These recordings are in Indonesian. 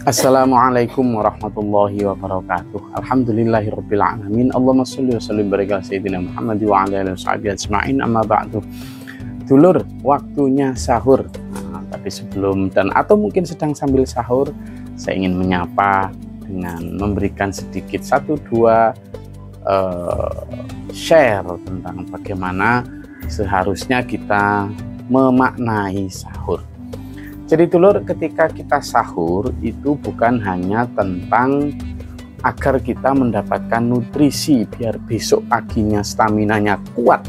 Assalamualaikum warahmatullahi wabarakatuh. Alhamdulillahirabbil alamin. Allahumma sholli wa sallim barik ala sayyidina Muhammad wa ala alihi washabihi ajmain. Amma ba'du. Dulur, waktunya sahur. Tapi sebelum atau mungkin sedang sambil sahur, saya ingin menyapa dengan memberikan sedikit share tentang bagaimana seharusnya kita memaknai sahur. Jadi dulur, ketika kita sahur itu bukan hanya tentang agar kita mendapatkan nutrisi biar besok paginya staminanya kuat,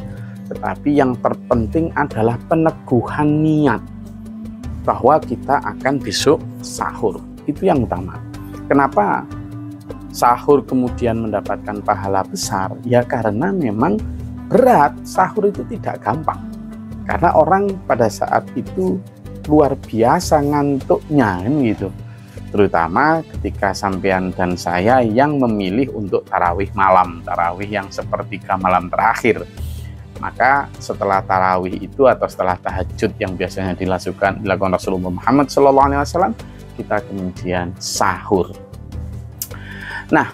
tetapi yang terpenting adalah peneguhan niat bahwa kita akan besok sahur. Itu yang utama. Kenapa sahur kemudian mendapatkan pahala besar? Ya karena memang berat, sahur itu tidak gampang. Karena orang pada saat itu luar biasa ngantuknya gitu. Terutama ketika sampean dan saya yang memilih untuk tarawih malam, tarawih yang sepertiga malam terakhir. Maka setelah tarawih itu atau setelah tahajud yang biasanya dilakukan Rasulullah Muhammad SAW, kita kemudian sahur. Nah,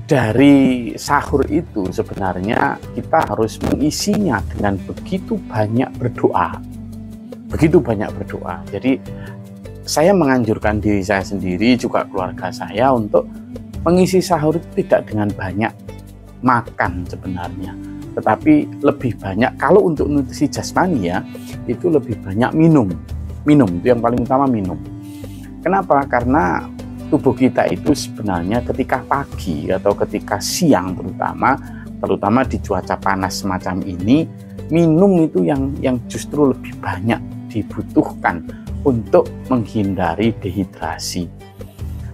dari sahur itu sebenarnya kita harus mengisinya dengan begitu banyak berdoa. Jadi saya menganjurkan diri saya sendiri juga keluarga saya untuk mengisi sahur itu tidak dengan banyak makan sebenarnya, tetapi lebih banyak, kalau untuk nutrisi jasmani ya, itu lebih banyak minum itu yang paling utama, minum. Kenapa? Karena tubuh kita itu sebenarnya ketika pagi atau ketika siang terutama di cuaca panas semacam ini, minum itu yang justru lebih banyak dibutuhkan untuk menghindari dehidrasi.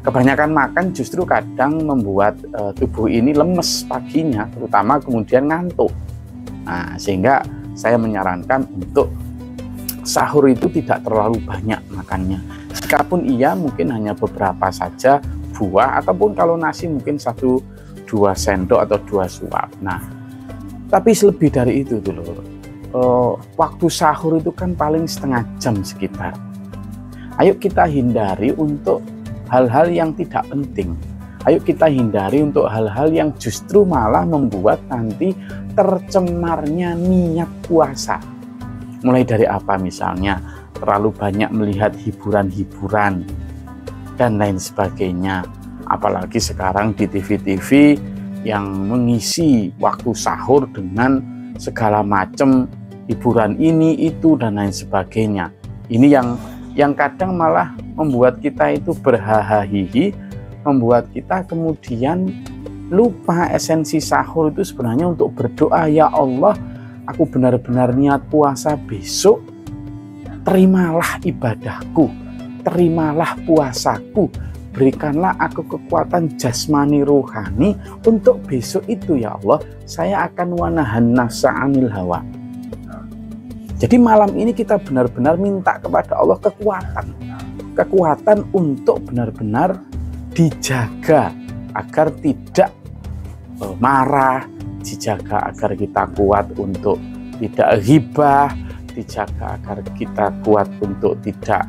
Kebanyakan makan justru kadang membuat tubuh ini lemes paginya, terutama kemudian ngantuk. Nah, sehingga saya menyarankan untuk sahur itu tidak terlalu banyak makannya. Jikapun iya mungkin hanya beberapa saja buah, ataupun kalau nasi mungkin 1-2 sendok atau 2 suap. Nah, tapi lebih dari itu dulu. Waktu sahur itu kan paling setengah jam sekitar. Ayo kita hindari untuk hal-hal yang tidak penting. Ayo kita hindari untuk hal-hal yang justru malah membuat nanti tercemarnya niat puasa. Mulai dari apa misalnya? Terlalu banyak melihat hiburan-hiburan dan lain sebagainya. Apalagi sekarang di TV-TV yang mengisi waktu sahur dengan segala macam hiburan ini, itu, dan lain sebagainya. Ini yang kadang malah membuat kita itu berhahahihi, membuat kita kemudian lupa esensi sahur itu sebenarnya untuk berdoa, ya Allah, aku benar-benar niat puasa besok, terimalah ibadahku, terimalah puasaku, berikanlah aku kekuatan jasmani rohani untuk besok itu, ya Allah, saya akan wanahan nafsa anil hawa. Jadi malam ini kita benar-benar minta kepada Allah kekuatan untuk benar-benar dijaga agar tidak marah, dijaga agar kita kuat untuk tidak ghibah, dijaga agar kita kuat untuk tidak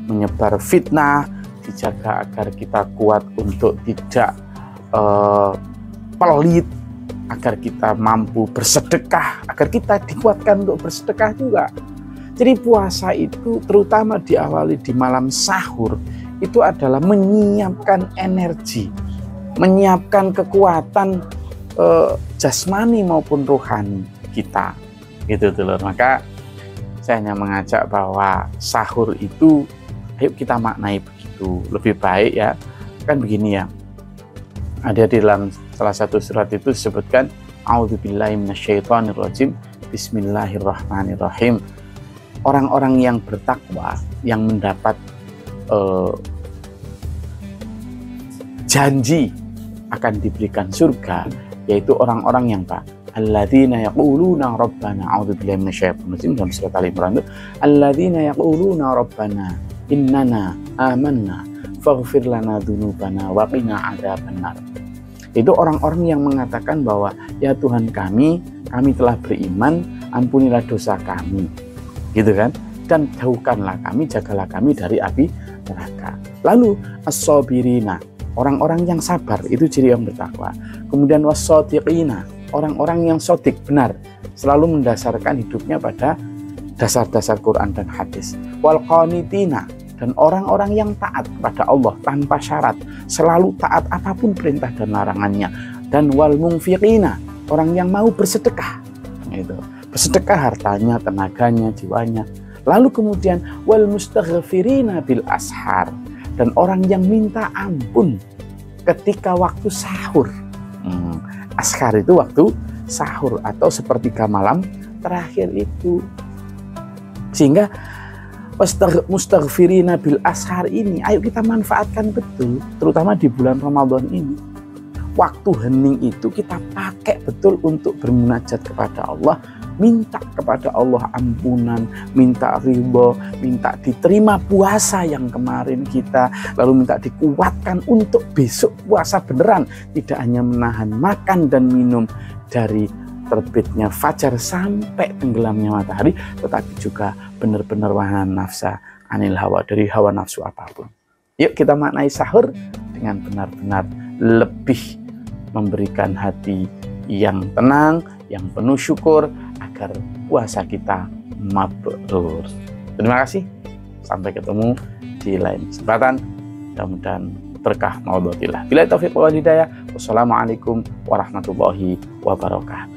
menyebar fitnah, dijaga agar kita kuat untuk tidak pelit, agar kita mampu bersedekah, agar kita dikuatkan untuk bersedekah juga. Jadi puasa itu terutama diawali di malam sahur itu adalah menyiapkan energi, menyiapkan kekuatan jasmani maupun rohani kita, gitu dulur. Maka saya hanya mengajak bahwa sahur itu ayo kita maknai begitu, lebih baik ya. Kan begini ya, ada di dalam salah satu surat itu disebutkan a'udzubillahi minasyaitonirrajim, bismillahirrahmanirrahim. Orang-orang yang bertakwa, yang mendapat janji akan diberikan surga, yaitu orang-orang yang alladzina yaquluna rabbana, a'udzubillahi minasyaitonirrajim, dalam surat Al-Imran itu alladzina yaquluna rabbana innana amanna faghfir lana dzunubana wa qina adzabannar. Itu orang-orang yang mengatakan bahwa ya Tuhan kami telah beriman, ampunilah dosa kami, gitu kan, dan jauhkanlah kami, jagalah kami dari api neraka. Lalu as-sabirina, orang-orang yang sabar, itu ciri yang bertakwa. Kemudian was-shadiqina, orang-orang yang sodik, benar, selalu mendasarkan hidupnya pada dasar-dasar Quran dan hadis. Wal qanitina, dan orang-orang yang taat kepada Allah tanpa syarat, selalu taat apapun perintah dan larangannya. Dan wal munfiqina, orang yang mau bersedekah, itu bersedekah hartanya, tenaganya, jiwanya. Lalu kemudian wal mustaghfirina bil ashar, dan orang yang minta ampun ketika waktu sahur. Ashar itu waktu sahur atau sepertiga malam terakhir itu. Sehingga mustaghfirina bil ashar ini ayo kita manfaatkan betul, terutama di bulan Ramadan ini. Waktu hening itu kita pakai betul untuk bermunajat kepada Allah, minta kepada Allah ampunan, minta ridho, minta diterima puasa yang kemarin kita, lalu minta dikuatkan untuk besok puasa beneran, tidak hanya menahan makan dan minum dari terbitnya fajar sampai tenggelamnya matahari, tetapi juga benar-benar wahan nafsa anil hawa, dari hawa nafsu apapun. Yuk kita maknai sahur dengan benar-benar lebih memberikan hati yang tenang, yang penuh syukur, agar puasa kita mabrur. Terima kasih, sampai ketemu di lain kesempatan, mudah-mudahan berkah mawadzatillah. Billahi taufiq wal hidayah. Wassalamualaikum warahmatullahi wabarakatuh.